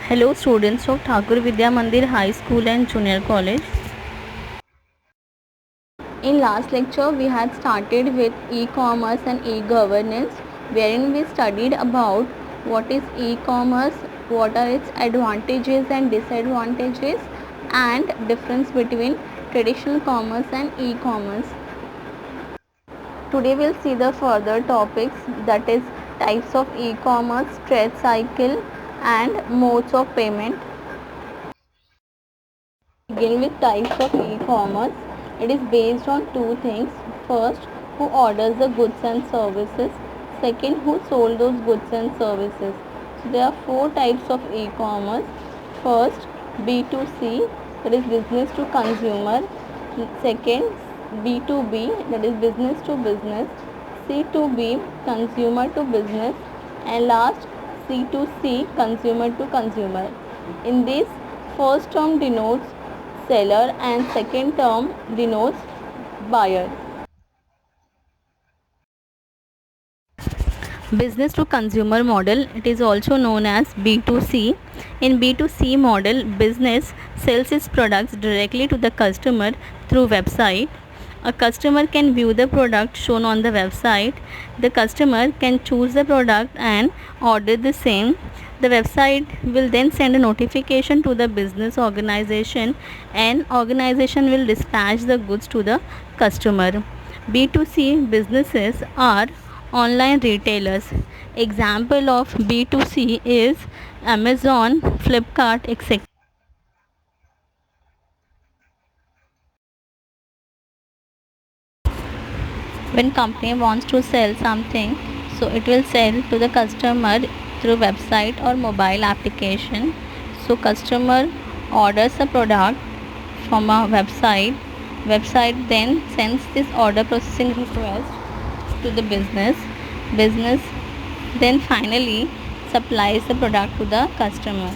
Hello students of Thakur Vidya Mandir High School and Junior College. In last lecture we had started with e-commerce and e-governance, wherein we studied about what is e-commerce, what are its advantages and disadvantages, and difference between traditional commerce and e-commerce. Today we'll see the further topics, that is types of e-commerce, trade cycle and modes of payment. Begin with types of e-commerce. It is based on two things. First, who orders the goods and services. Second, who sold those goods and services. So there are four types of e-commerce. First, B2C, that is business to consumer. Second, B2B, that is business to business. C2B, consumer to business. And last, C2C, consumer to consumer. In this, first term denotes seller and second term denotes buyer. Business to consumer model, it is also known as B2C. In B2C model, business sells its products directly to the customer through website. A customer can view the product shown on the website. The customer can choose the product and order the same. The website will then send a notification to the business organization, and organization will dispatch the goods to the customer. B2C businesses are online retailers. Example of B2C is Amazon, Flipkart, etc. When company wants to sell something, so it will sell to the customer through website or mobile application. So customer orders a product from a website then sends this order processing request to the business then finally supplies the product to the customer.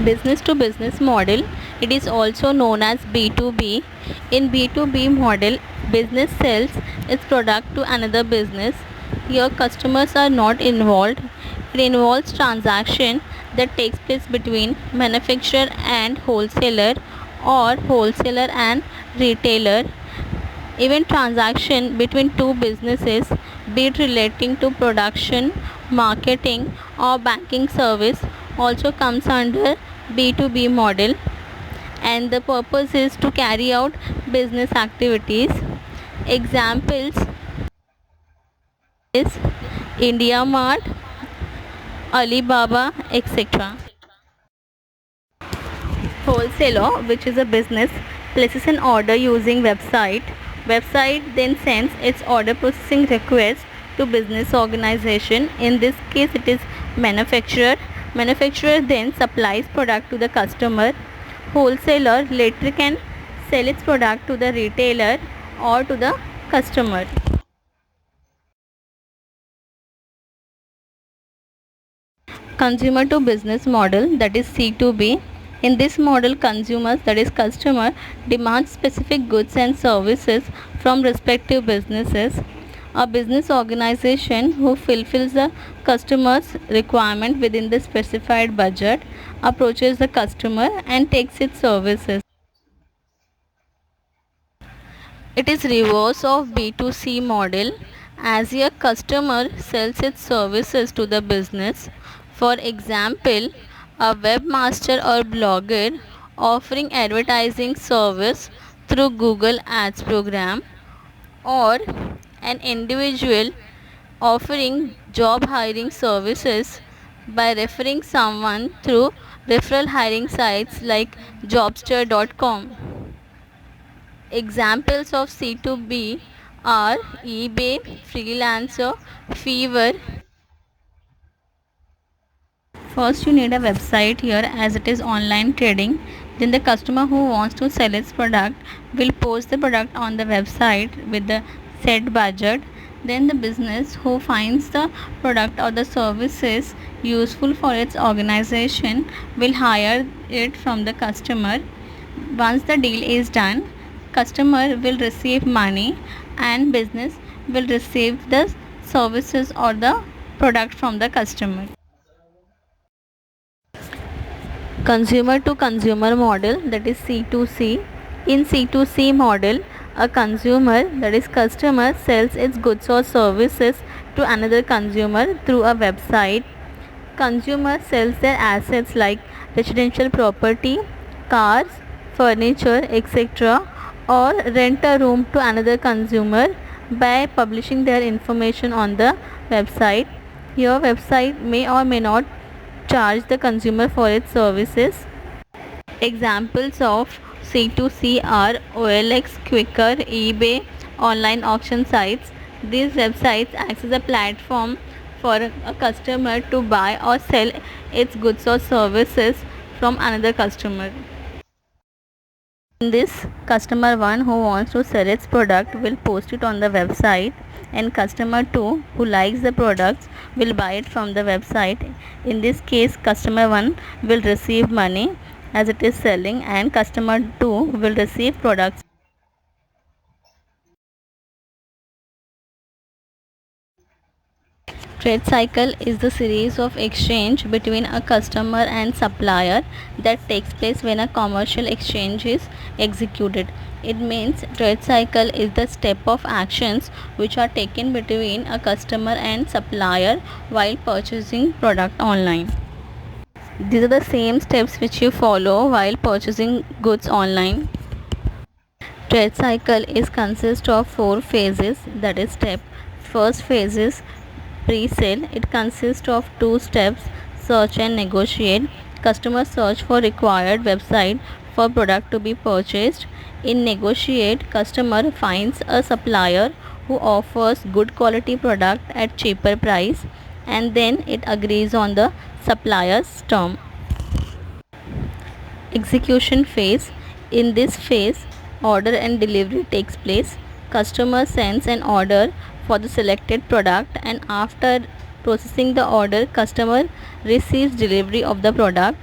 Business to business model, it is also known as B2B. In B2B model, business sells its product to another business. Here customers are not involved. It involves transaction that takes place between manufacturer and wholesaler or wholesaler and retailer. Even transaction between two businesses, be it relating to production, marketing or banking service, also comes under B2B model, and the purpose is to carry out business activities. Examples is India Mart, Alibaba, etc. Wholesaler, which is a business, places an order using website. Website then sends its order processing request to business organization. In this case, it is manufacturer. Manufacturer then supplies product to the customer. Wholesaler later can sell its product to the retailer or to the customer. Consumer to business model, that is C2B. In this model, consumers, that is customer, demand specific goods and services from respective businesses. A business organization who fulfills the customer's requirement within the specified budget approaches the customer and takes its services. It is reverse of B2C model, as a customer sells its services to the business. For example, a webmaster or blogger offering advertising service through Google Ads program, or an individual offering job hiring services by referring someone through referral hiring sites like jobster.com. Examples of C2B are eBay, Freelancer, Fiverr. First, you need a website here, as it is online trading. Then the customer who wants to sell its product will post the product on the website with the set budget. Then the business who finds the product or the services useful for its organization will hire it from the customer. Once the deal is done, customer will receive money and business will receive the services or the product from the customer. Consumer to consumer model, that is C2C. In C2C model, a consumer, that is customer, sells its goods or services to another consumer through a website. Consumer sells their assets like residential property, cars, furniture, etc., or rent a room to another consumer by publishing their information on the website. Your website may or may not charge the consumer for its services. Examples of C2C are OLX, Quicker, eBay, online auction sites. These websites act as a platform for a customer to buy or sell its goods or services from another customer. In this, customer 1 who wants to sell its product will post it on the website, and customer 2 who likes the products will buy it from the website. In this case, customer 1 will receive money as it is selling, and customer 2 will receive products. Trade cycle is the series of exchange between a customer and supplier that takes place when a commercial exchange is executed. It means trade cycle is the step of actions which are taken between a customer and supplier while purchasing product online. These are the same steps which you follow while purchasing goods online. Trade cycle is consist of 4 phases, that is step. First phase is pre-sale. It consists of 2 steps: search and negotiate. Customers search for required website for product to be purchased. In negotiate, customer finds a supplier who offers good quality product at cheaper price, and then it agrees on the supplier's term. Execution phase. In this phase, order and delivery takes place. Customer sends an order for the selected product, and after processing the order, customer receives delivery of the product.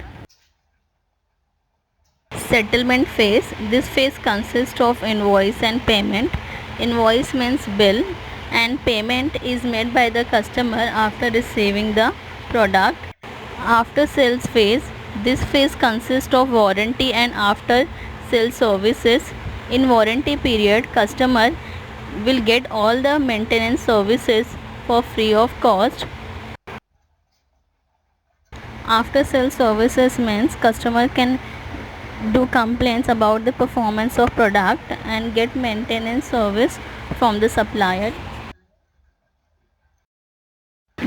Settlement phase. This phase consists of invoice and payment. Invoice means bill, and payment is made by the customer after receiving the product. After sales phase. This phase consists of warranty and after sales services. In warranty period, customer will get all the maintenance services for free of cost. After sales services means customer can do complaints about the performance of product and get maintenance service from the supplier.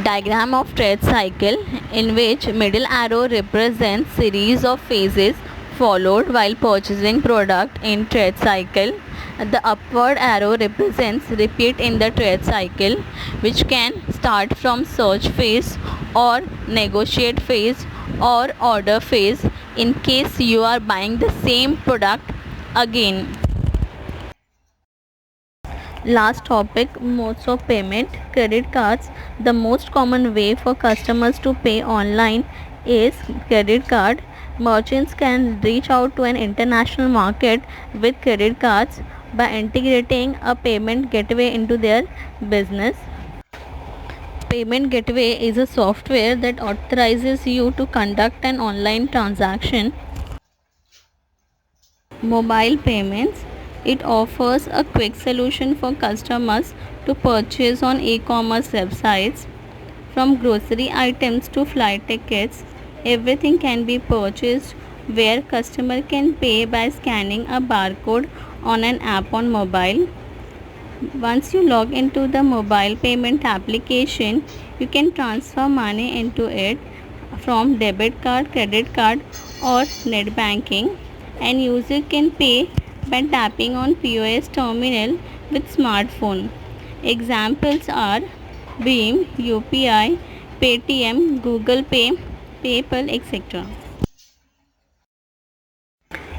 Diagram of trade cycle, in which middle arrow represents series of phases followed while purchasing product in trade cycle. The upward arrow represents repeat in the trade cycle, which can start from search phase or negotiate phase or order phase in case you are buying the same product again. Last topic, modes of payment. Credit cards. The most common way for customers to pay online is credit card. Merchants can reach out to an international market with credit cards by integrating a payment gateway into their business. Payment gateway is a software that authorizes you to conduct an online transaction. Mobile payments. It offers a quick solution for customers to purchase on e-commerce websites. From grocery items to flight tickets, everything can be purchased where customer can pay by scanning a barcode on an app on mobile. Once you log into the mobile payment application, you can transfer money into it from debit card, credit card or net banking, and user can pay by tapping on POS terminal with smartphone. Examples are Beam, UPI, Paytm, Google Pay, PayPal, etc.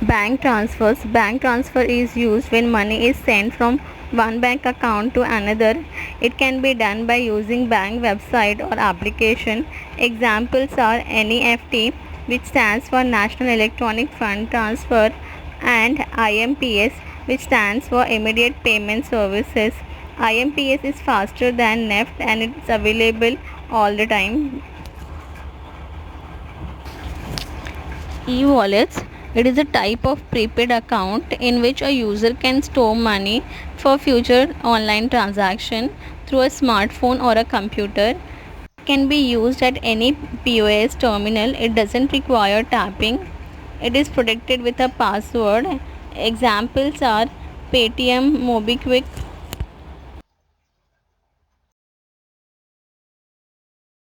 Bank transfers. Bank transfer is used when money is sent from one bank account to another. It can be done by using bank website or application. Examples are NEFT, which stands for National Electronic Fund Transfer, and IMPS, which stands for Immediate Payment Services. IMPS is faster than NEFT and it's available all the time. E-wallets. It is a type of prepaid account in which a user can store money for future online transaction through a smartphone or a computer. It can be used at any POS terminal. It doesn't require tapping. It is protected with a password. Examples are Paytm, MobiKwik,